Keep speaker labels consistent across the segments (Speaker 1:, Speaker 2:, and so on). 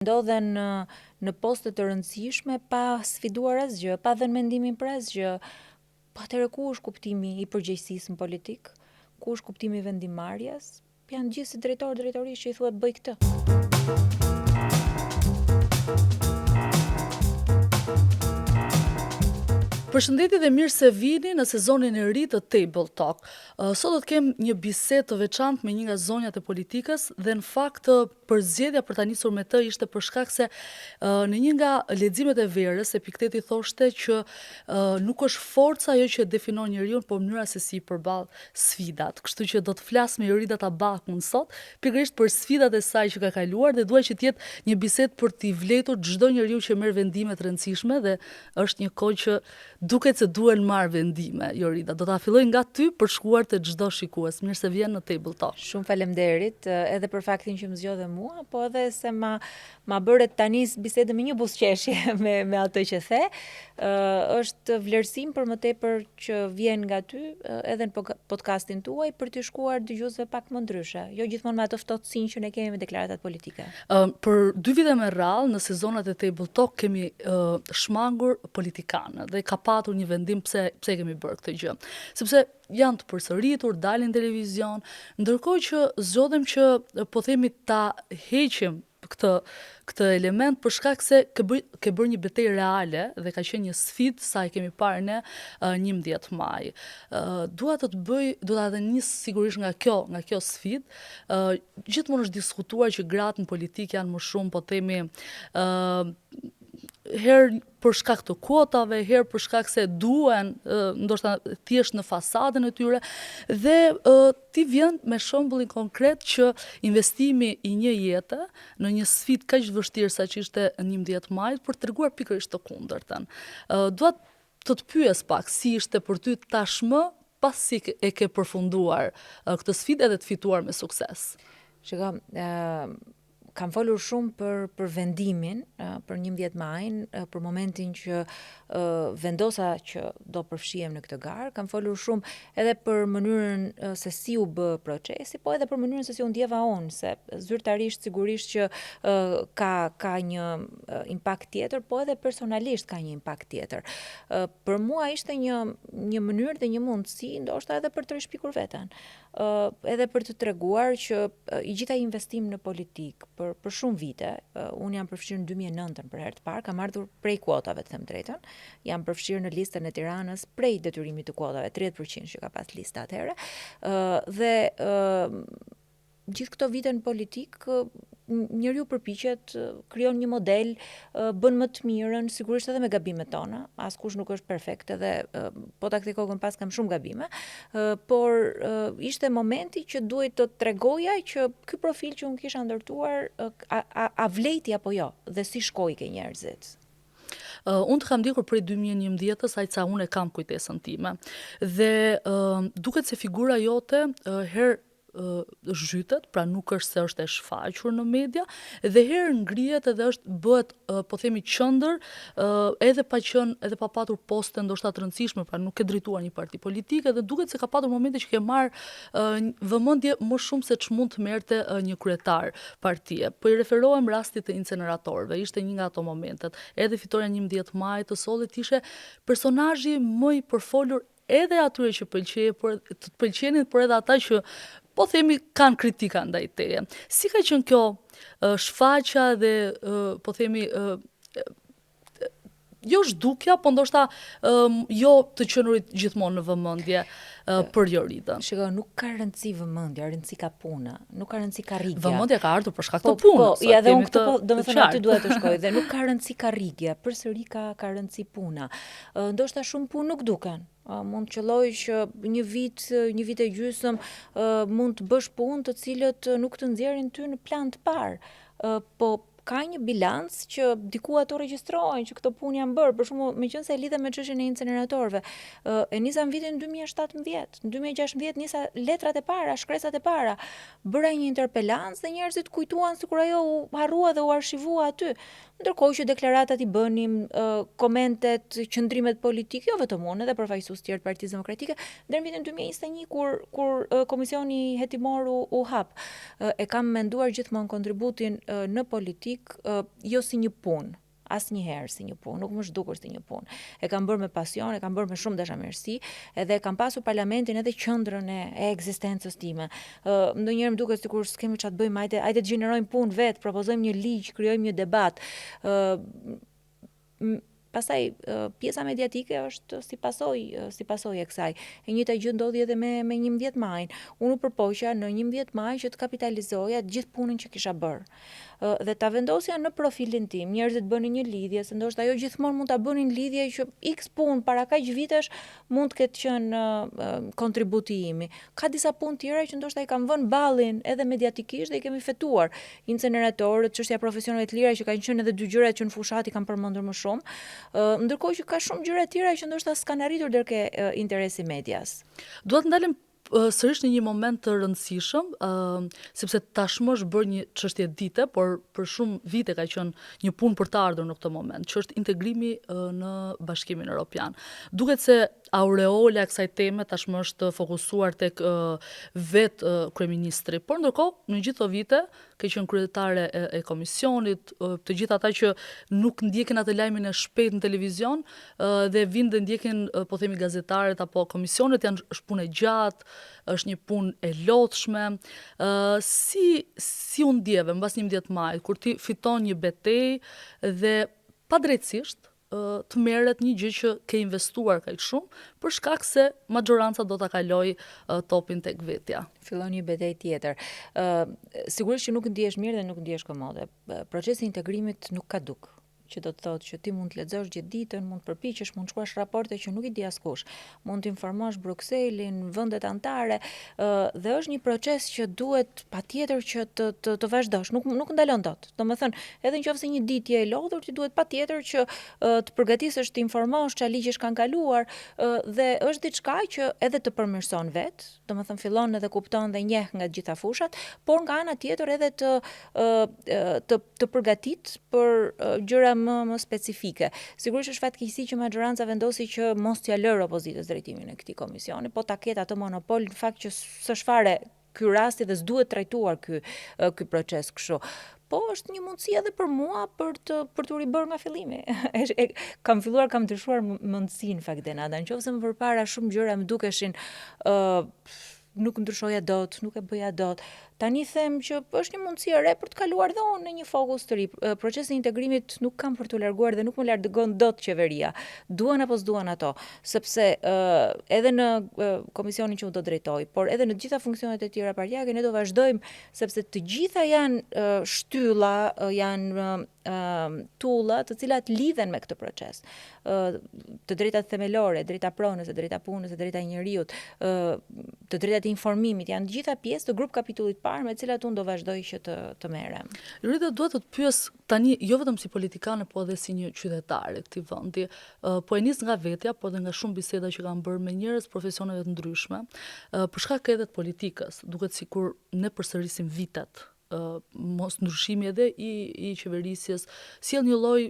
Speaker 1: Ndodhen në poste të rëndësishme pa sfiduar asgjë, pa dhënë mendimin për asgjë. Po atëherë ku është kuptimi i përgjegjësisë në politik? Ku është kuptimi i vendimarrjes? Janë gjithë si drejtorisht që i thuhet bëj këtë.
Speaker 2: Përshëndetje dhe mirë se vini në sezonin e ri të Table Talk. Sot do të kem një bisedë të veçantë me një nga zonjat e politikës dhe në fakt përzgjedhja për ta nisur me të ishte për shkak se në një nga leximet e verës Epikteti thoshte që nuk është forca ajo që definon njeriu, por mënyra se si i përball sfidat. Kështu që do të flas me Jorida Tabakun sot pikërisht për sfidat e saj që ka kaluar dhe dua që të jetë një bisedë për t'i vletur çdo njeriu që merr vendime të rëndësishme dhe është një kohë që duket se duhen marrë vendime, Jorida. Do ta filloj nga ty për shkuar te çdo shikues. Mirë se vjen në Table Talk.
Speaker 1: Shumë faleminderit edhe për faktin që më zgjodhe mua, po edhe se ma bëre tani bisedë me një buzëqeshje me atë që the. Është vlerësim për më tepër që vjen nga ty edhe në podcastin tuaj për të shkuar dëgjuesve pak më ndryshe, jo gjithmonë me atë ftohtësinë që ne kemi me deklaratat politike.
Speaker 2: Për 2 vite me radhë në sezonat e Table Talk kemi shmangur politikanë dhe ka patur një vendim pse kemi bërë këtë gjë. Sepse janë të përsëritur, dalin televizion, ndërkohë që zgjodhem që po themi ta heqim këtë element për shkak se ke bërë një betejë reale dhe ka qenë një sfidë sa e kemi parë ne 11 maj. Dua të nis sigurisht nga kjo sfidë. Gjithmonë është diskutuar që gratë në politikë janë më shumë, po themi, herë për shkak të kuotave, herë për shkak se duhen, ndoshta thjesht në fasadën e tyre, dhe ti vjen me shembullin konkret që investimi i një jete në një sfidë kaq vështirë sa që ishte 11 majit për treguar pikërisht të kundërtën. Dua të pyes pak si ishte për ty tashmë pasi e ke përfunduar këtë sfidë edhe të fituar me sukses.
Speaker 1: Shiko, kam folur shumë për vendimin, për 11 majin, për momentin që vendosa që do përfshihem në këtë garë, kam folur shumë edhe për mënyrën se si u bë procesi, po edhe për mënyrën se si u ndjeva unë, se zyrtarisht sigurisht që ka një impakt tjetër, po edhe personalisht ka një impakt tjetër. Për mua ishte një mënyrë dhe një mundësi, ndoshta edhe për të rishpikur veten, edhe për të treguar që i gjitha investim në politikë për shumë vite, unë jam përfshirë në 2009 për herë të parë, kam ardhur prej kuotave, të them drejtën, jam përfshirë në listën e Tiranës prej detyrimit të kuotave, 30% që ka pas lista atëherë, dhe gjithë këto vite në politikë, njeriu përpiqet, krijon një model, bën më të mirën, sigurisht edhe me gabimet tona, askush nuk është perfekt, edhe po ta kthej kokën pas kam shumë gabime, por ishte momenti që duhet të tregoja që ky profil që unë kisha ndërtuar a vlejti apo jo, dhe si shkoi ke njerëzit.
Speaker 2: Unë të kam ndjekur prej 2011-ës, aq sa unë e kam kujtesën time. Dhe duket se figura jote herë zhytet, pra nuk është se është e shfaqur në media, dhe herë ngrihet edhe bëhet, po themi, qendër, edhe pa patur poste ndoshta të rëndësishme, pra nuk e drejtuar një parti politike, dhe duket se ka patur momente që ke marrë vëmendje më shumë se ç'mund të merrte një kryetar partie. Po i referohem rastit të inceneratorëve, ishte një nga ato momentet. Edhe fitoria 11 majit të sollit ishte personazhi më i përfolur edhe atyre që të pëlqenin, por edhe ata që po themi kanë kritika ndaj teje. Si ka qenë kjo shfaqja dhe po themi jo zhdukja, po ndoshta jo të qenurit gjithmonë në vëmendje për Joridën.
Speaker 1: Shiko, nuk ka rëndësi vëmendja, rëndësi ka puna, nuk ka rëndësi karrigja.
Speaker 2: Vëmendja ka ardhur për shkak të punës.
Speaker 1: Po, ja dhe unë këtë domethënë aty duhet të shkoj, dhe nuk ka rëndësi karrigja, përsëri ka rëndësi puna. Ndoshta shumë punë nuk duken. Mund të qelloj që një vit e gjysmë mund të bësh punë të cilët nuk të nxjerrin ty në plan të parë. Po ka një bilanc që diku ato regjistrohen që këto punë janë bërë. Për shembull, meqense e lidhem me çështjen e inceneratorëve, e nisa në vitin 2017, në 2016 nisa letrat e para, shkresat e para, bëra një interpelancë dhe njerëzit kujtuan sikur ajo u harrua dhe u arshivua aty. Ndërkohë që deklaratat i bënim, komentet, qëndrimet politike, jo vetëm unë, edhe përfaqësues tjerë të Partisë Demokratike, deri në vitin 2021 kur komisioni hetimor u hap. E kam menduar gjithmonë kontributin në politikë politik jo si një punë, asnjëherë si një punë, nuk më zhdukur si një punë. E kam bërë me pasion, e kam bërë me shumë dashamirësi, edhe kam pasur parlamentin edhe qendrën e ekzistencës time. Ndonjëherë më duket sikur s'kemi çfarë të bëjmë, hajde të gjenerojmë punë vetë, propozojmë një ligj, krijojmë një debat. Pastaj pjesa mediatike është si pasojë e kësaj. E njëjta gjë ndodhi edhe me 11 majin. Unë u përpoqja në 11 maj që të kapitalizoja gjithë punën që kisha bërë. Dhe ta vendosja në profilin tim, njerëzit bënin një lidhje, se ndoshta ajo gjithmonë mund ta bënin lidhje që X punë para kaq vitesh mund të ketë qenë kontributi imi. Ka disa punë tjera që ndoshta i kam vënë ballin edhe mediatikisht dhe i kemi fetuar. Inceneratorët, çështja e profesioneve të lira që kanë qenë edhe dy gjërat që në fushat i kam përmendur më shumë. Ndërkohë që ka shumë gjëra tjera që ndoshta s'kan arritur deri ke interesi medias.
Speaker 2: Duhet ndalem sërish në një moment të rëndësishëm, sepse tashmë është bërë një çështje dite, por për shumë vite ka qenë një punë për të ardhur në këtë moment, që është integrimi në Bashkimin Evropian. Duket se aureola e kësaj teme tashmë është fokusuar tek vetë kryeministri, por ndërkohë në gjithë këto vite ka qenë kryetare e komisionit, të gjithë ata që nuk ndjekin atë lajmin e shpejt në televizion dhe vinë dhe ndjekin po themi gazetarët apo komisionet, është punë e gjatë, është një punë e lodhshme. Si u ndjeve mbas 11 majit kur ti fiton një betejë dhe padrejtësisht të merret një gjë që ke investuar kaq shumë për shkak se maxhoranca do ta kaloj topin tek vetja.
Speaker 1: Fillon një betejë tjetër. Sigurisht që nuk ndihesh mirë dhe nuk ndihesh komode. Procesi i integrimit nuk kaduk, që do të thotë që ti mund të lexosh gjithë ditën, mund të përpiqesh, mund të shkruash raporte që nuk i di askush, mund të informosh Brukselin, vendet anëtare, dhe është një proces që duhet patjetër që të vazhdosh, nuk ndalon dot. Domethënë, edhe nëse një ditë je e lodhur, ti duhet patjetër që të përgatisesh, të informosh çfarë ligjesh kanë kaluar, dhe është diçka që edhe të përmirëson vet, domethënë fillon edhe kupton dhe njeh nga të gjitha fushat, por nga ana tjetër edhe të përgatit për gjëra më specifike. Sigurisht është fatkeqësi që maxhoranca vendosi që mos t'ia lërë opozitës drejtimin e këtij komisioni, po ta ketë atë monopol, në fakt që s'është fare ky rasti dhe s'duhet trajtuar ky proces kështu. Po është një mundësi edhe për mua për të ribërë nga fillimi. Kam ndryshuar mendsinë në fakt Denada, nëse më përpara shumë gjëra më dukeshin nuk ndryshoja dot, nuk e bëja dot. Tani them që është një mundësi e re për të kaluar dhe unë në një fokus të ri. Procesi i integrimit nuk kam për të larguar dhe nuk më largon dot qeveria. Duan apo s'duan ato, sepse edhe në komisionin që u do drejtoj, por edhe në të gjitha funksionet e tjera partijake ne do vazhdojmë, sepse të gjitha janë shtylla, janë tulla të cilat lidhen me këtë proces. Të drejtat themelore, drejta pronës, drejta punës, drejta njerëzit, të drejtat e informimit janë të gjitha pjesë të grup kapitullit parë me të cilat unë do vazhdoj që të merrem.
Speaker 2: Lorita, duhet të të pyes tani jo vetëm si politikane, po edhe si një qytetare këtij vendi. Po e nis nga vetja, po edhe nga shumë biseda që kam bërë me njerëz profesioneve të ndryshme, për shkak edhe të politikës. Duket sikur ne përsërisim vitet. Mos ndryshimi edhe i qeverisjes sjell një lloj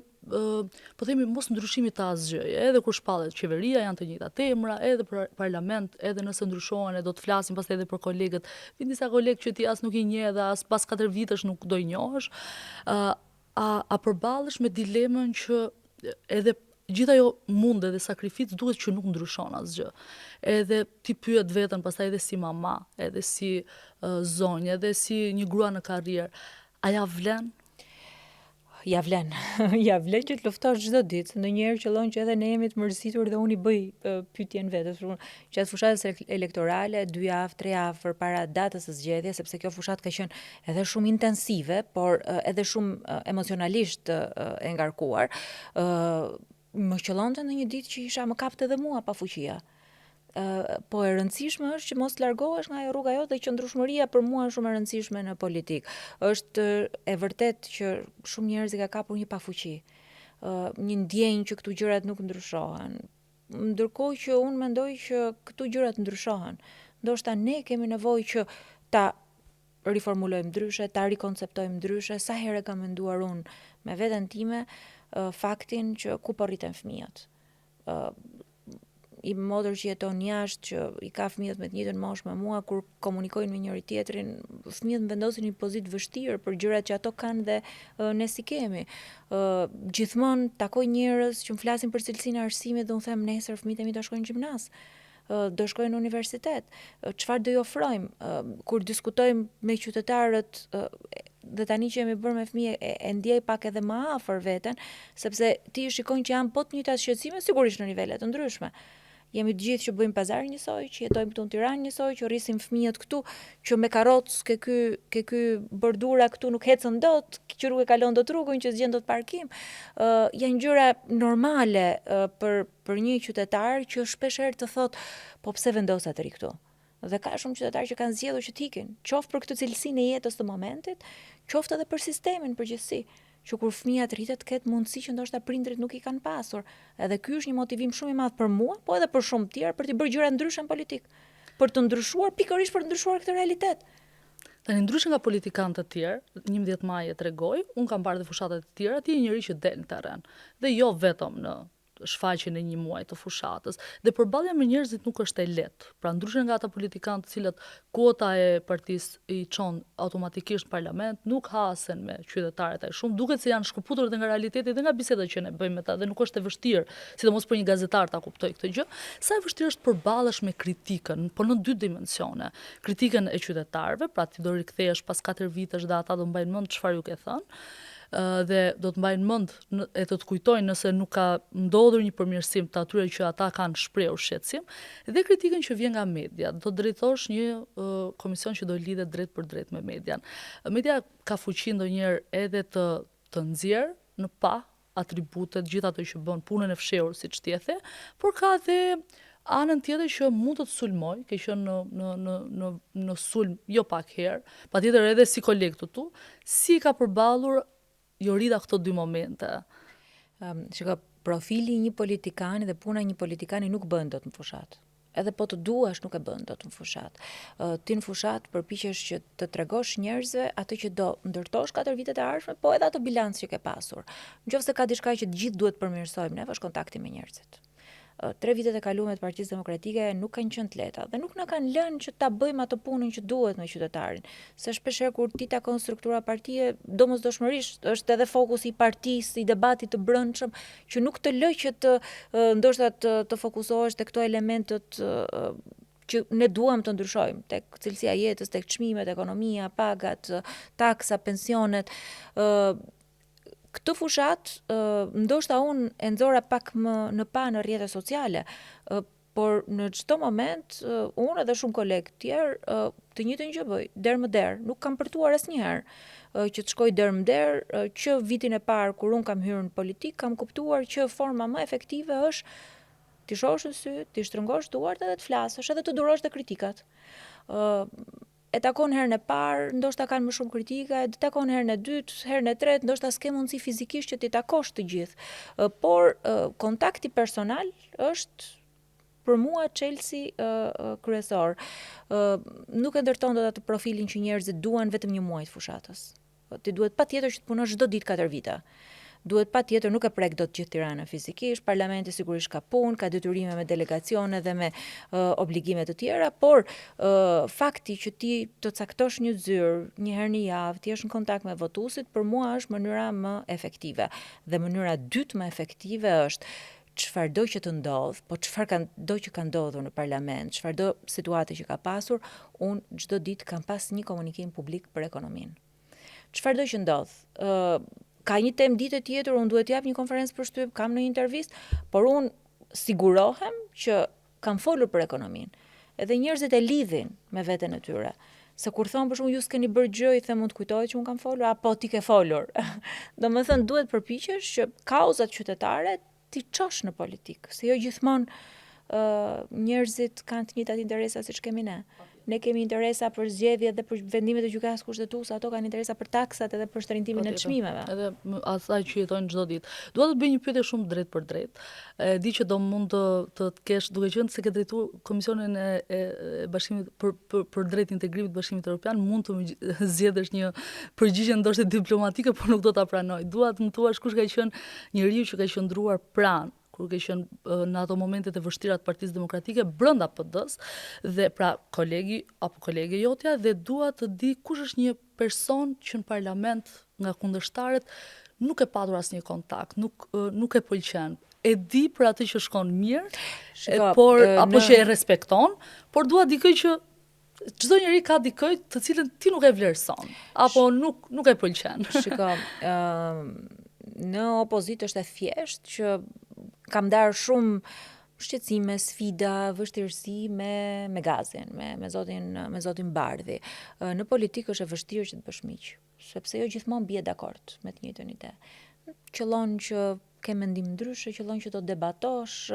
Speaker 2: po themi mos ndryshimi të asgjëje, edhe kur shpallet qeveria janë të njëjtat emra, edhe për parlament, edhe nëse ndryshohen e do të flasim pastaj edhe për kolegët. Vin disa kolegë që ti as nuk i njeh dhe as pas 4 vitesh nuk do i njohësh. A përballesh me dilemën që edhe gjithë ajo mund edhe sakrificë duhet që nuk ndryshon asgjë. Edhe ti pyet veten pastaj edhe si mama, edhe si zonjë, edhe si një grua në karrierë. A ja vlen?
Speaker 1: Ja vlen. Ja vlen që të luftosh çdo ditë. Ndonjëherë qellon që edhe ne jemi të mërzitur dhe unë i bëj pyetjen vetes. Gjatë fushatës elektorale, 2 javë, 3 javë përpara datës së zgjedhjes, sepse kjo fushatë ka qenë edhe shumë intensive, por edhe shumë emocionalisht e ngarkuar. Më qellonte në një ditë që më kapte edhe mua pa fuqia. Po e rëndësishme është që mos të largohesh nga ajo rruga jote, dhe qëndrueshmëria për mua është shumë e rëndësishme në politikë. Është e vërtet që shumë njerëz i ka kapur një pafuqi, një ndjenjë që këtu gjërat nuk ndryshohen. Ndërkohë që unë mendoj që këtu gjërat ndryshohen. Ndoshta ne kemi nevojë që ta riformulojmë ndryshe, ta rikonceptojmë ndryshe. Sa herë kam menduar unë me veten time faktin që ku po rriten fëmijët. i motor që jeton jashtë, që i ka fëmijët me të njëjtën moshë me mua, kur komunikojnë me njëri tjetrin, fëmijët vendosin një pozitë vështirë për gjërat që ato kanë dhe ne si kemi. Gjithmonë takoj njerëz që më flasin për cilësinë e arsimit dhe unë them nesër fëmijët e mi do shkojnë në gjimnaz, do shkojnë në universitet, çfarë do i ofrojmë, kur diskutojmë me qytetarët dhe tani që jemi bërë me fëmijë e ndjej pak edhe më afër veten, sepse ti shikojnë që janë po të njëjta shqetësime sigurisht në nivele të ndryshme. Jemi të gjithë që bëjmë pazar njësoj, që jetojmë këtu në Tiranë njësoj, që rrisim fëmijët këtu, që me karrocë ke ky bordura këtu nuk ecën dot, që rrugë kalon dot rrugën, që s'gjen dot parkim. Janë gjëra normale për një qytetar që shpesh herë të thotë, po pse vendosa të ri këtu? Dhe ka shumë qytetarë që kanë zgjedhur që të ikin, qoftë për këtë cilësinë e jetës të momentit, qoftë edhe për sistemin përgjithësi, që kur fëmia të rritet ketë mundësi që ndoshta prindrit nuk i kanë pasur. Edhe ky është një motivim shumë i madh për mua, po edhe për shumë tjerë për të bërë gjëra ndryshe në politik, për të ndryshuar pikërisht për të ndryshuar këtë realitet.
Speaker 2: Tani ndryshe nga politikanë të tjerë, 11 maj e tregoi, unë kam parë dhe fushatet të tjera, ti je njëri që del në terren. Dhe jo vetëm në shfaqjen e një muaji të fushatës. Dhe përballja me njerëzit nuk është e lehtë. Pra ndryshe nga ata politikanë të cilët kuota e partisë i çon automatikisht në parlament, nuk hasen me qytetarët e shumë, duket se janë shkëputur edhe nga realiteti dhe nga bisedat që ne bëjmë me ta, dhe nuk është e vështirë, sidomos për një gazetar ta kuptoj këtë gjë, sa e vështirë është përballesh me kritikën, po në dy dimensione. Kritikën e qytetarëve, pra ti do rikthehesh pas 4 vitesh dhe ata do mbajnë mend çfarë ju ke thënë, dhe do të mbajnë mend e të kujtojnë nëse nuk ka ndodhur një përmirësim të atyre që ata kanë shprehur shqetësim, dhe kritikën që vjen nga media. Do drejtosh një komision që do lidhet drejt për drejt me median. Media ka fuqi ndonjëherë edhe të nxjerr në pa atributet, gjithë ato që bën punën e fshehur siç ti e the, por ka dhe anën tjetër që mund të sulmoj, ke qenë në sulm jo pak herë, patjetër edhe si koleg tu, si ka përballur Jorida këto dy momente.
Speaker 1: Shiko, profili i një politikani dhe puna e një politikani nuk bën dot në fushat. Edhe po të duash nuk e bën dot në fushat. Ti në fushat përpiqesh që të tregosh njerëzve atë që do ndërtosh 4 vitet e ardhshme, po edhe atë bilanc që ke pasur. Nëse ka diçka që të gjithë duhet përmirësojmë, neve është kontakti me njerëzit. 3 vitet e kaluara të Partisë Demokratike nuk kanë qenë të lehta dhe nuk na kanë lënë që ta bëjmë atë punën që duhet me qytetarin. Se shpeshherë kur ti takon struktura partie, domosdoshmërisht është edhe fokusi i partisë, i debatit të brendshëm, që nuk të lë që të ndoshta të fokusohesh te këto elementët që ne duam të ndryshojmë, tek cilësia e jetës, tek çmimet, ekonomia, pagat, taksa, pensionet. Këtë fushat, ndoshta unë e nxora pak më në pa në rrjetet sociale, por në çdo moment, unë edhe shumë kolegë tjerë, të njëjtën gjë bëj, der më der, nuk kam përtuar asnjëherë që të shkoj der më der, që vitin e parë kur unë kam hyrë në politik, kam kuptuar që forma më efektive është ti shohësh në sy, ti shtrëngosh duart edhe të flasësh, edhe të durosh të kritikat. E takon herën e parë, ndoshta kanë më shumë kritika, e takon herën e dytë, herën e tretë, ndoshta s'ke mundësi fizikisht që ti takosh të gjithë. Por kontakti personal është për mua çelësi kryesor. Nuk e ndërton dot atë profilin që njerëzit duan vetëm një muaj të fushatës. Ti duhet patjetër që të punosh çdo ditë 4 vite. Duhet patjetër, nuk e prek dot gjithë Tiranën fizikisht, parlamenti sigurisht ka punë, ka detyrime me delegacione dhe me obligime të tjera, por fakti që ti të caktosh një zyrë një herë në javë, ti jesh në kontakt me votuesit, për mua është mënyra më efektive. Dhe mënyra dytë më efektive është çfarëdo që të ndodh, po çfarëdo që ka ndodhur në parlament, çfarëdo situate që ka pasur, unë çdo ditë kam pas një komunikim publik për ekonominë. Çfarëdo që ndodh, ka një temë ditë tjetër, unë duhet jap një konferencë për shtyp, kam në një intervistë, por unë sigurohem që kam folur për ekonominë. Edhe njerëzit e lidhin me veten e tyre. Se kur thonë për shkak ju s'keni bërë gjë, i them mund të kujtohet që unë kam folur, apo ti ke folur. Domethënë duhet përpiqesh që kauzat qytetare ti çosh në politikë, se jo gjithmonë njerëzit kanë të njëjtat interesa siç kemi ne. Ne kemi interesa për zgjedhjet dhe për vendimet e gjykatës kushtetuese, ato kanë interesa për taksat edhe për shtrëngimin e çmimeve.
Speaker 2: Edhe asaj që jetojnë çdo ditë. Dua të bëj një pyetje shumë drejt për drejt. Di që do mund të kesh, duke qenë se ke drejtuar Komisionin e Bashkimit për drejt integrimit të Bashkimit Evropian, mund të zgjedhësh një përgjigje ndoshta diplomatike, por nuk do ta pranoj. Dua të më thuash kush ka qenë njeriu që ka qëndruar pranë kur ke qenë në ato momentet e vështira të Partisë Demokratike brenda PD-s, dhe pra kolege jotja, dhe dua të di kush është një person që në parlament nga kundërshtarët nuk e patur asnjë kontakt, nuk e pëlqen. E di për atë që shkon mirë, apo që e respekton, por dua dikë që çdo njeri ka dikë të cilën ti nuk e vlerëson, apo nuk e pëlqen.
Speaker 1: Shiko, në opozitë është e thjeshtë që kam darë shumë shqetësime, sfida, vështirësi me gazin, me zotin Bardhi. Në politikë është e vështirë që të bësh miq, sepse jo gjithmonë bie dakord me të njëjtën ide. Qëllon që ke mendim ndryshe, qëllon që do debatosh,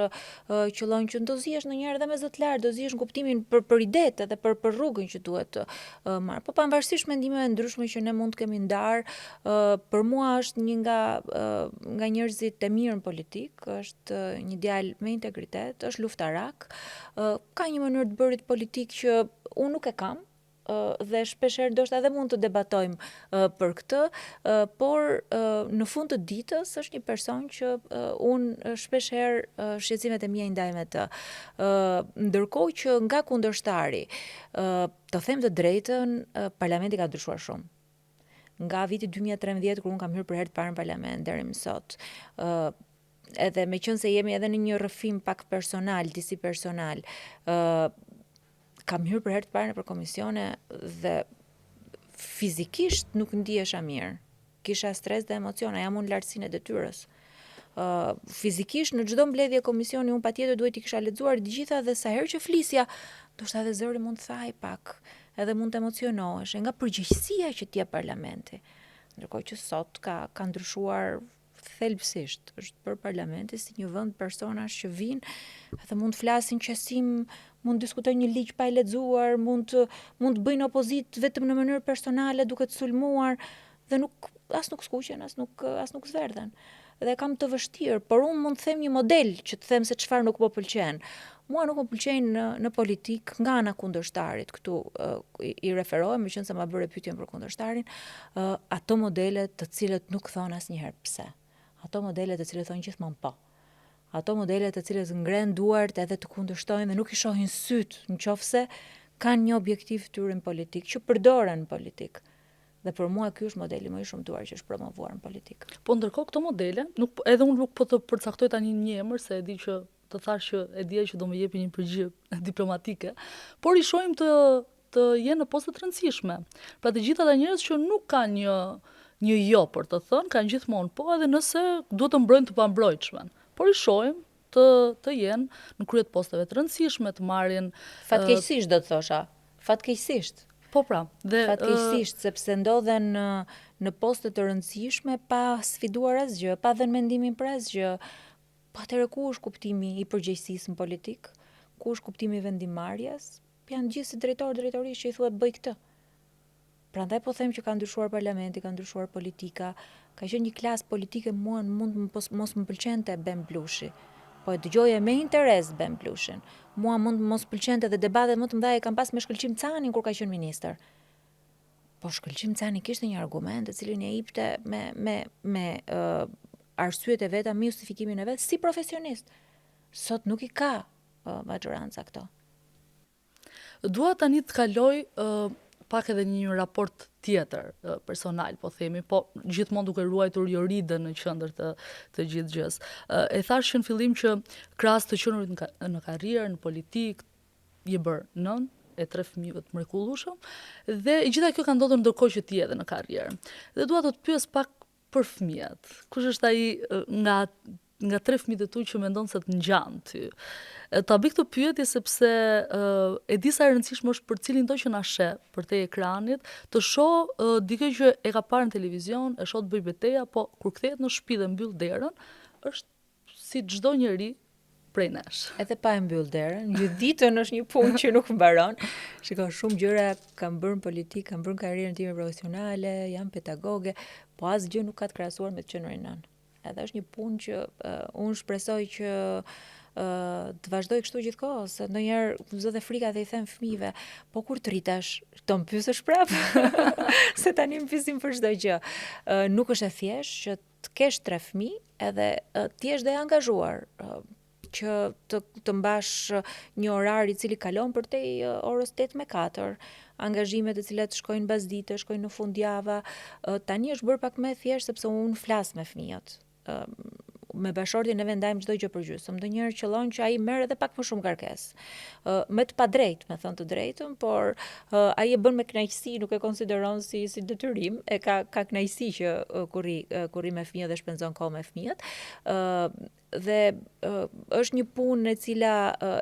Speaker 1: qëllon që do zihesh ndonjëherë edhe me zot lart, do zihesh në kuptimin për idetë edhe për rrugën që duhet marr. Po pavarësisht mendimeve ndryshme që ne mund të kemi ndar, për mua është një nga njerëzit e mirë në politik, është një djalë me integritet, është luftarak, ka një mënyrë të bërit politik që unë nuk e kam, dhe shpeshherë ndoshta edhe mund të debatojmë për këtë, por në fund të ditës është një person që unë shpeshherë shqetësimet e mia i ndaj me të. Ndërkohë që nga kundërshtari, të them të drejtën, parlamenti ka ndryshuar shumë. Nga viti 2013 kur unë kam hyrë për herë të parë në parlament deri më sot, edhe meqense jemi edhe në një rrëfim pak personal, disi personal, kam hyrë për herë të parë nëpër komisione dhe fizikisht nuk ndihesha mirë. Kisha stres dhe emocione, jam unë lartësinë e detyrës. Fizikisht në çdo mbledhje komisioni unë patjetër duhet i kisha lexuar të gjitha dhe sa herë që flisja, ndoshta edhe zëri mund të thaj pak, edhe mund të emocionohesh nga përgjegjësia që t'jep parlamenti. Ndërkohë që sot ka ndryshuar thelbësisht, është për parlamenti si një vend personash që vinë edhe mund të flasin qesim, mund të diskutojnë një ligj pa e lexuar, mund të bëjnë opozit vetëm në mënyrë personale duke të sulmuar dhe as nuk skuqen, as nuk zverdhen. Dhe kam të vështirë, por unë mund të them një model që të them se çfarë nuk më pëlqen. Mua nuk më pëlqejnë në politik nga ana kundërshtarit, këtu i referohem, meqense ma bëre pyetjen për kundërshtarin, ato modele të cilët nuk thonë asnjëherë pse. Ato modele të cilët thonë gjithmonë po. Ato modele të cilët ngren duart edhe të kundërshtojnë dhe nuk i shohin syt nëse kanë një objektiv tyre në politik, që përdoren në politik. Dhe për mua ky është modeli më i shumtuar që është promovuar në politik.
Speaker 2: Po ndërkohë këto modele, edhe unë nuk po të përcaktoj tani një emër, se e di që të thash që e dija që do më jepi një përgjigje diplomatike, por i shohim të jenë në poste të rëndësishme. Pra të gjitha ata njerëz që nuk kanë një jo për të thënë, kanë gjithmonë po, edhe nëse duhet të mbrojnë të pambrojtshmen. Por i shohim të jenë në krye të posteve të rëndësishme, të marrin
Speaker 1: fatkeqësisht do të thosha. Fatkeqësisht.
Speaker 2: Po pra,
Speaker 1: fatkeqësisht, sepse ndodhen në poste të rëndësishme pa sfiduar asgjë, pa dhënë mendimin për asgjë. Po atëherë ku është kuptimi i përgjegjësisë në politik? Ku është kuptimi i vendimmarrjes? Janë gjithë si drejtorisht që i thuhet bëj këtë. Prandaj po them që ka ndryshuar parlamenti, ka ndryshuar politika, ka qenë një klasë politike mua mund mos më pëlqente Ben Blushi. Po e dëgjoje me interes Ben Blushin. Mua mund mos pëlqente dhe debatet më të mëdha e kam pas me Shkëlqim Canin kur ka qenë ministër. Po Shkëlqim Cani kishte një argument të cilin e jepte me arsyet e veta, me justifikimin e vet si profesionist. Sot nuk i ka majoranca këto.
Speaker 2: Dua tani të kaloj pak edhe një raport tjetër personal, po themi, po gjithmonë duke ruajtur Joridën në qendër të gjithë gjës. E thash që në fillim që krahas të qenurit në karrierë, në politik, je bërë nën e 3 fëmijëve të mrekullueshëm, dhe gjitha kjo ka ndodhur ndërkohë që ti je në karrierë. Dhe dua të të pyes pak për fëmijët. Kush është ai nga 3 fëmijët e tu që mendon se të ngjan ty? Ta bëj këtë pyetje sepse e di sa e rëndësishme është për cilin do që na sheh përtej ekranit të shoh dikë që e ka parë në televizion, e shoh të bëj betejë, po kur kthehet në shtëpi dhe mbyll derën, është si çdo njeri prej nesh.
Speaker 1: Edhe pa e mbyll derën, gjithë ditën është një punë që nuk mbaron. Shikoj, shumë gjëra kam bërë në politikë, kam bërë karrierën time profesionale, jam pedagoge, po asgjë nuk ka të krahasuar me të qenurin nën. Edhe është një punë që unë shpresoj që të vazhdoj kështu gjithkohë, se ndonjëherë zë dhe frika dhe i them fëmijëve, po kur të rritesh, të më pyesësh prapë, se tani më pyesin për çdo gjë. Nuk është e thjeshtë që të kesh 3 fëmijë edhe ti je dhe angazhuar që të mbash një orar i cili kalon përtej orës 8-4, angazhimet të cilat shkojnë basdite, shkojnë në fundjava, tani është bërë pak më thjesht sepse unë flas me fëmijët. Me bashortin e vendajmë çdo gjë për gjysmë. Ndonjëherë qëllon që ai merr edhe pak më shumë kërkesë. Me të padrejt, me thënë të drejtën, por ai e bën me kënaqësi, nuk e konsideron si detyrim, e ka kënaqësi që kurri me fëmijët dhe shpenzon kohë me fëmijët. Dhe është një punë e cila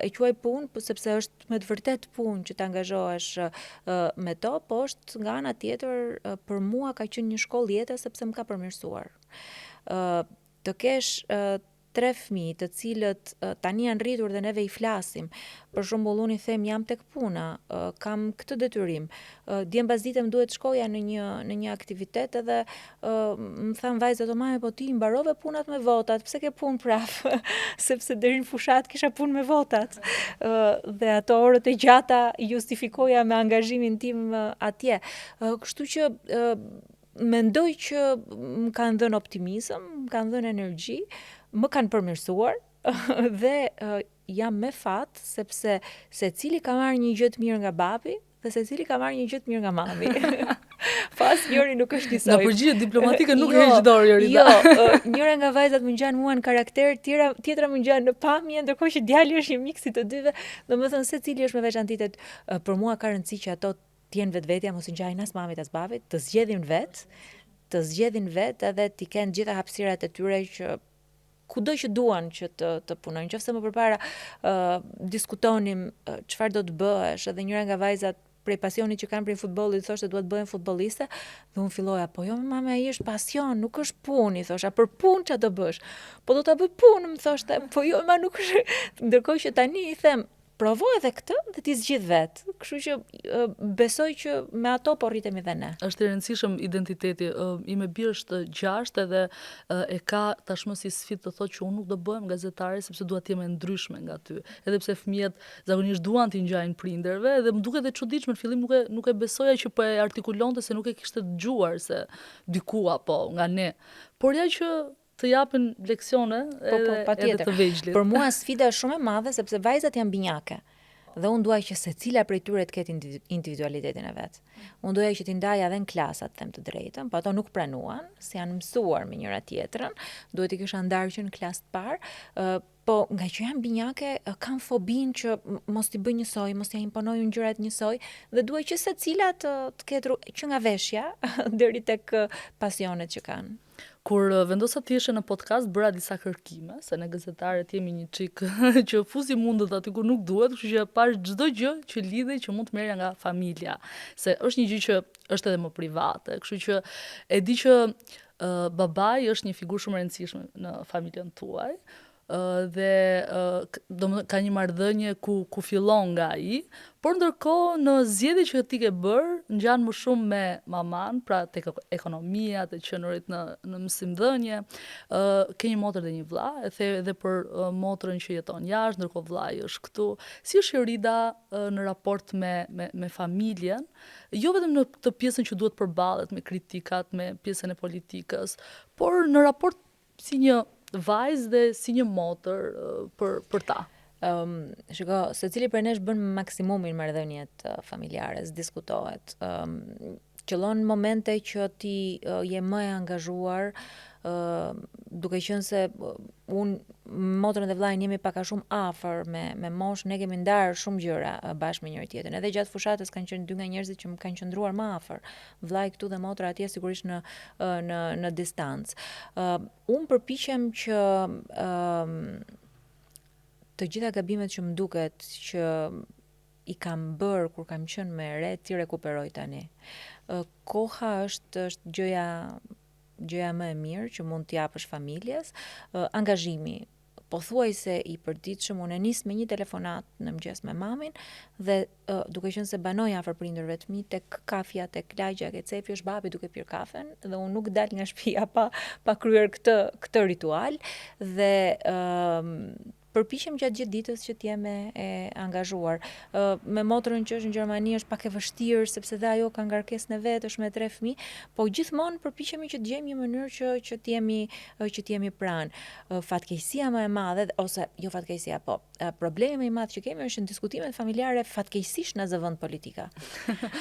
Speaker 1: e quaj punë sepse është me të vërtet punë që të angazhohesh me to, po është nga ana tjetër për mua ka qenë një shkollë jete sepse më ka përmirësuar. Të kesh 3 fëmijë të cilët tani janë rritur dhe neve i flasim. Për shembull, unë i them jam tek puna, kam këtë detyrim. Dje mbasdite më duhet shkoja në një aktivitet edhe më than vajzat o mame, po ti mbarove punat me votat, pse ke punë praf? Sepse deri në fushat kisha punë me votat. Dhe ato orët e gjata justifikoja me angazhimin tim atje. Kështu që mendoj që më kanë dhënë optimizëm, më kanë dhënë energji, më kanë përmirësuar dhe jam me fat sepse secili ka marrë një gjë të mirë nga babi dhe secili ka marrë një gjë të mirë nga mami. Pas njëri nuk është njësoj.
Speaker 2: Në përgjigje diplomatike nuk heq dorë Jorida.
Speaker 1: Jo, njëra nga vajzat më ngjan mua në karakter, tjetra më ngjan në pamje, ndërkohë që djali është një miks i të dyve, domethënë secili është me veçantitet. Për mua ka rëndësi që ato t'jenë vetvetja, mos i ngjajnë as mamit as babit, të zgjedhin vetë edhe t'i kenë gjitha hapësirat e tyre që kudo që duan që të punojnë. Nëse më përpara diskutonim çfarë do të bëhesh, edhe njëra nga vajzat prej pasionit që kanë prej futbollit thoshte duhet bëhen futbolliste, dhe unë filloja, po jo mama, ai është pasion, nuk është punë, i thosha, për punë ç'a do bësh? Po do ta bëj punë, më thoshte, po jo ma nuk është. Ndërkohë që tani i them provo edhe këtë dhe ti zgjidh vetë. Kështu që besoj që me ato po rritemi dhe ne.
Speaker 2: Është i rëndësishëm identiteti. I me birë është 6 edhe e ka tashmë si sfidë të thotë që unë nuk do bëhem gazetare sepse dua të jem e ndryshme nga ty. Edhe pse fëmijët zakonisht duan t'i ngjajnë prindërve dhe më duket e çuditshme në fillim nuk e besoja që po e artikulonte se nuk e kishte dëgjuar se diku apo nga ne. Por ja që të japin leksione edhe të vegjlit.
Speaker 1: Për mua sfida është shumë e madhe sepse vajzat janë binjake. Dhe unë duaj që secila prej tyre të ketë individualitetin e vet. Unë duaj që t'i ndaja edhe në klasat, them të drejtën, po ato nuk pranuan, si janë mësuar me njëra tjetrën, duhet i kisha ndarë që në klasë të parë, po nga që janë binjake, kanë fobin që mos t'i bëj njësoj, mos t'i imponojnë gjërat njësoj, dhe duaj që secila të ketë që nga veshja deri tek pasionet që kanë.
Speaker 2: Kur vendosa të ishe në podcast, bëra disa kërkime, se ne gazetarët jemi një çik që fusi mundet aty ku nuk duhet, kështu që pash çdo gjë që lidhej që mund të merrja nga familja, se është një gjë që është edhe më private, kështu që e di që babai është një figurë shumë e rëndësishme në familjen tuaj. Dhe ka një marrëdhënie ku fillon nga ai, por ndërkohë në zgjedhje që ti ke bërë ngjan më shumë me maman, pra tek ekonomia, të qenurit në mësimdhënie, ke një motër dhe një vlla, e the edhe për motrën që jeton jashtë, ndërkohë vllai është këtu. Si është Jorida në raport me familjen, jo vetëm në këtë pjesën që duhet përballet me kritikat, me pjesën e politikës, por në raport si një vajzë dhe si një motër për ta.
Speaker 1: Shiko, secili prej nesh bën maksimumin marrëdhëniet familjare, diskutohet. Qëllon momente që ti je më e angazhuar, duke qenë se unë motrën dhe vllajin jemi pak a shumë afër me moshë, ne kemi ndarë shumë gjëra bashkë me njëri tjetrin. Edhe gjatë fushatës kanë qenë 2 nga njerëzit që më kanë qëndruar më afër. Vllai këtu dhe motra atje sigurisht në distancë. Unë përpiqem që të gjitha gabimet që më duket që i kam bërë kur kam qenë më e re, ti rekuperoj tani. Koha është gjëja më e mirë që mund t'i japësh familjes, angazhimi pothuajse i përditshëm. Unë nis me një telefonat në mëngjes me mamin dhe duke qenë se banoj afër prindërve të mi, tek kafja, tek lagja, ke cefi është babi duke pirë kafen dhe unë nuk dal nga shtëpia pa kryer këtë ritual dhe përpiqem gjatë gjithë ditës që t'jem e angazhuar. Me motrën që është në Gjermani është pak e vështirë sepse dhe ajo ka ngarkesën e vet, është me 3 fëmijë, po gjithmonë përpiqemi që të gjejmë një mënyrë që t'jemi pranë. Fatkeqësia më e madhe ose jo fatkeqësia, po problemi më i madh që kemi është në diskutimet familjare fatkeqësisht na zëvend politika.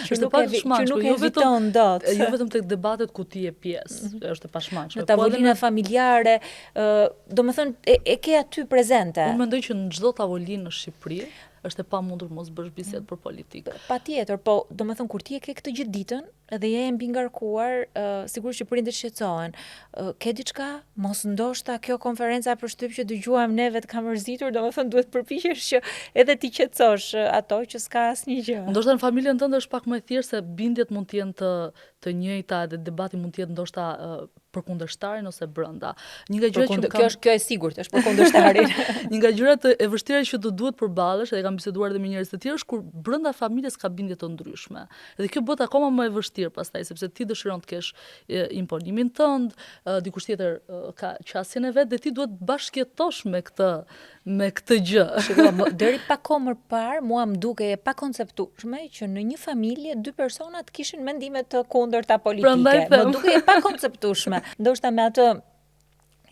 Speaker 1: Që nuk eviton dot.
Speaker 2: Jo vetëm tek debatet ku ti je pjesë, është e pashmangshme.
Speaker 1: Në tavolinat familjare, domethënë e ke aty prezente.
Speaker 2: Unë mendoj që në çdo tavolinë në Shqipëri është e pamundur mos bësh bisedë për politikë.
Speaker 1: Patjetër, po domethënë kur ti e ke këtë gjithë ditën dhe je mbi ngarkuar, sigurisht që prindërit shqetësohen. Ke diçka? Mos ndoshta kjo konferenca për shtyp që dëgjuam neve të ka mërzitur, domethënë duhet përpiqesh që edhe ti qetësosh ato që s'ka asnjë gjë.
Speaker 2: Ndoshta në familjen tënde është pak më e thjeshtë se bindjet mund të jenë të njëjta dhe debati mund të jetë ndoshta përkundërshtarin ose brenda. Një nga gjërat që
Speaker 1: kjo e sigurt është përkundërshtarin.
Speaker 2: Një nga gjërat e vështira që do duhet përballesh, edhe kam biseduar edhe me njerëz të tjerë, është kur brenda familjes ka bindje të ndryshme. Dhe kjo bëhet akoma më e vështirë pastaj sepse ti dëshiron të kesh imponimin tënd, dikush tjetër ka qasjen e vet dhe ti duhet bashkëjetosh me këtë gjë.
Speaker 1: Shikoj, deri pak kohë më parë mua më dukej e pakonceptueshme që në një familje 2 persona të kishin mendime të kundërta politike. Më dukej e pakonceptueshme. Ndoshta me atë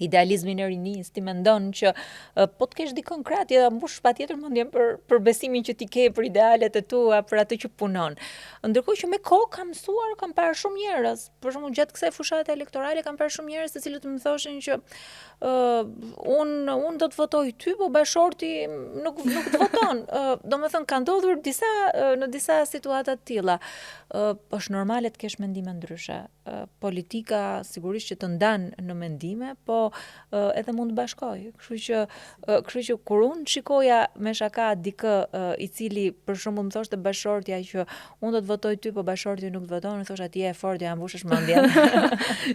Speaker 1: idealizmin e rinis, ti mendon që po të kesh dikon krah, ti mbush patjetër mendjen për besimin që ti ke për idealet e tua, për atë që punon. Ndërkohë që me kohë kam parë shumë njerëz, për shembull gjatë kësaj fushate elektorale kam parë shumë njerëz të cilët më thoshin që unë do të votoj ty, po bashorti nuk të voton. Domethënë ka ndodhur në disa situata të tilla. Është normale të kesh mendime ndryshe. Politika sigurisht që të ndan në mendime, po edhe mund të bashkoj. Kështu që kur unë shikoja me shaka dikë i cili për shembull më thoshte bashortja që unë do të votoj ty, po bashorti nuk të voton, thosha ti je fort, ja mbushësh mendjen.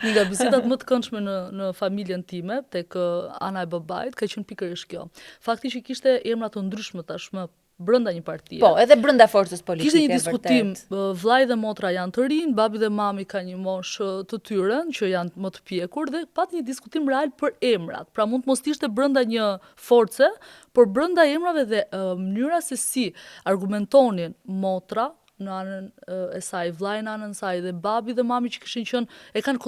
Speaker 2: Një nga bisedat më të këndshme në familjen time, tek ana e babait, ka qenë pikërisht kjo. Fakti që kishte emra të ndryshme tashmë brenda një partie.
Speaker 1: Po, edhe brenda forcës politike.
Speaker 2: Kishte një diskutim, vllai dhe motra janë të rinj, babi dhe mami kanë një moshë të tyren që janë më të pjekur dhe pati një diskutim real për emrat. Pra mund të mos ishte brenda një force, por brenda emrave dhe mënyra se si argumentonin motra në anën e saj, vllai në anën e saj dhe babi dhe mami që kishin qenë e kanë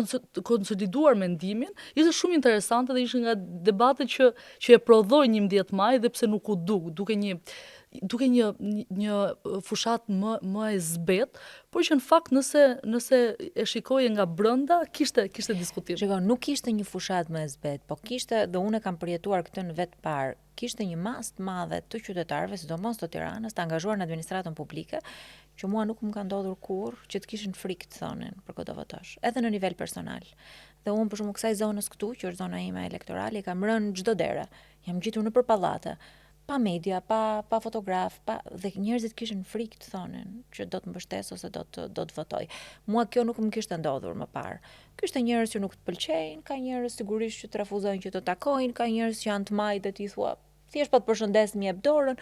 Speaker 2: konsoliduar mendimin, ishte shumë interesante dhe ishte nga debatet që e prodhoi 11 maj dhe pse nuk u duke një fushat më e zbet, por që në fakt nëse e shikoje nga brenda, kishte diskutim.
Speaker 1: Shiko, nuk ishte një fushat më e zbet, po kishte, dhe unë kam përjetuar këtë në vetë parë, kishte një masë të madhe të qytetarëve, sidomos të Tiranës, të angazhuar në administratën publike, që mua nuk më ka ndodhur kurrë që të kishin frikë të thonin për këtë votosh, edhe në nivel personal. Dhe unë për shembull kësaj zonës këtu, që është zona ime elektorale, kam rënë çdo dere. Jam gjitur nëpër pallate, pa media, pa fotograf, dhe njerëzit kishin frikë të thonin që do të mbështes ose do të votoj. Mua kjo nuk më kishte ndodhur më parë. Kishte njerëz që nuk të pëlqejnë, ka njerëz sigurisht që të refuzojnë që të takojnë, ka njerëz që janë të majtë dhe ti thua, thjesht po të përshëndes mi jep dorën,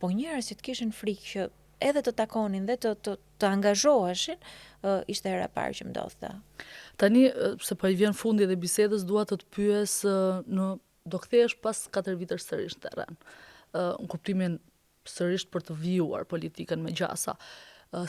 Speaker 1: po njerëz që të kishin frikë që edhe të takonin dhe të angazhoheshin, ishte hera parë që më ndodhte.
Speaker 2: Tani, se po i vjen fundi dhe bisedës, dua të pyes do kthehesh pas 4 vitësh sërish në terren. Në kuptimin sërish për të vijuar politikën me gjasa.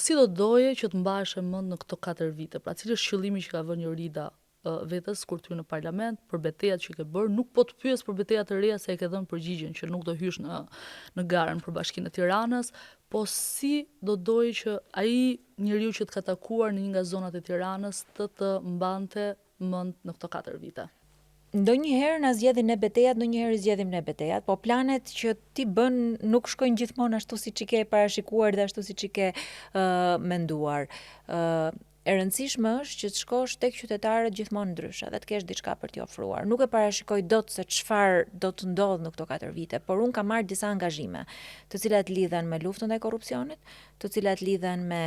Speaker 2: Si do doje që të mbahesh mend në këto 4 vite? Pra, cili është qëllimi që ka vënë Jorida vetës kur ty në parlament, për betejat që ke bërë, nuk po të pyes për betejat e reja se e ke dhënë përgjigjen që nuk do hysh në garën për Bashkinë e Tiranës, po si do doje që ai njeriu që të ka takuar në një nga zonat e Tiranës të mbante mend në këto 4 vite?
Speaker 1: Ndonjëherë na zgjedhin ne betejat, ndonjëherë zgjedhim ne betejat, po planet që ti bën nuk shkojnë gjithmonë ashtu siç i ke parashikuar dhe ashtu siç i ke menduar. E rëndësishme është që të shkosh tek qytetarët gjithmonë ndryshe dhe të kesh diçka për t'i ofruar. Nuk e parashikoj dot se çfarë do të ndodhë në këto 4 vite, por unë kam marrë disa angazhime, të cilat lidhen me luftën ndaj korrupsionit, të cilat lidhen me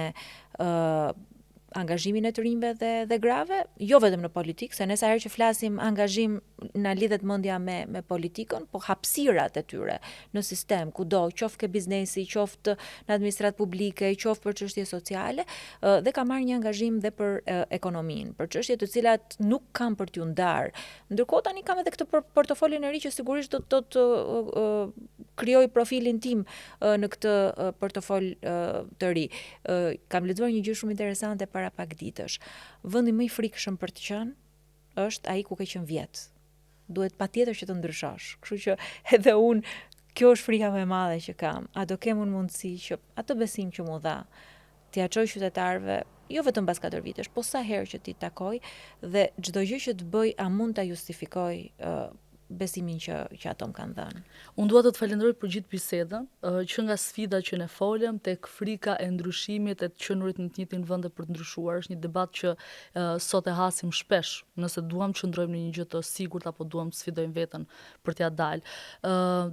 Speaker 1: angazhimin e të rinjve dhe grave, jo vetëm në politikë, se ne sa herë që flasim angazhim na lidhet mendja me politikën, po hapësirat e tyre në sistem, kudo, qoftë ke biznesi, qoftë në administratë publike, qoftë për çështje sociale, dhe ka marrë një angazhim dhe për ekonominë, për çështje të cilat nuk kam për t'ju ndarë. Ndërkohë tani kam edhe këtë portofolin e ri që sigurisht do të krijoj profilin tim në këtë portofol të ri. Kam lexuar një gjë shumë interesante para pak ditësh. Vendi më i frikshëm për të qenë është ai ku ke qenë vjet. Duhet patjetër që të ndryshosh. Kështu që edhe unë, kjo është frika më e madhe që kam. A do kem unë mundësi që atë besim që mu dha, t'i çoj qytetarëve, jo vetëm pas 4 vitesh, po sa herë që ti takoj dhe çdo gjë që të bëj, a mund ta justifikoj besimin që ato më kanë dhënë.
Speaker 2: Unë dua të të falenderoj për gjithë bisedën, që nga sfida që ne folëm, tek frika e ndryshimit, e të qenurit në të njëjtin vend për të ndryshuar, është një debat që sot e hasim shpesh, nëse duam të qëndrojmë në një gjë të sigurt apo duam të sfidojmë veten për t'ia dalë.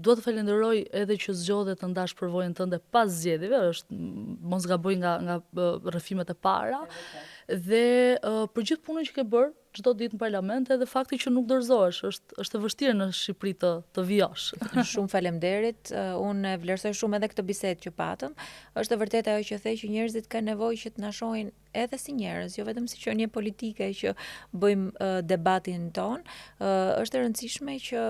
Speaker 2: Dua të falenderoj edhe që zgjodhe të ndash përvojën tënde pas zgjedhjeve, është mos gaboj nga rrëfimet e para. Dhe për gjithë punën që ke bërë çdo ditë në parlament, edhe fakti që nuk dorëzohesh, është e vështirë në Shqipëri të vijosh.
Speaker 1: Shumë faleminderit. Unë vlerësoj shumë edhe këtë bisedë që patëm. Është e vërtetë ajo që the që njerëzit kanë nevojë që të na shohin edhe si njerëz, jo vetëm si qenie politike që bëjmë debatin ton. Është e rëndësishme që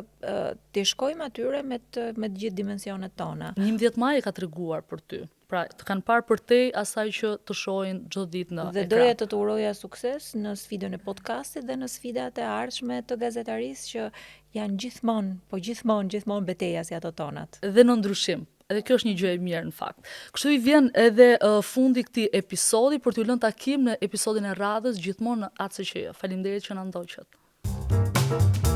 Speaker 1: të shkojmë atyre me të gjithë dimensionet tona.
Speaker 2: 11 maj e ka treguar për ty. Pra, të kanë parë për te asaj që të shohin çdo ditë në ekran.
Speaker 1: Dhe doja të uroja sukses në sfidën e podcastit dhe në sfidat e ardhshme të gazetarisë që janë gjithmonë beteja si ato tonat.
Speaker 2: Dhe në ndryshim. Edhe kjo është një gjë e mirë në fakt. Kështu i vjen edhe fundi këtij episodi për t'ju lënë takim në episodin e radhës gjithmonë në ACQ. Faleminderit që na ndoqët.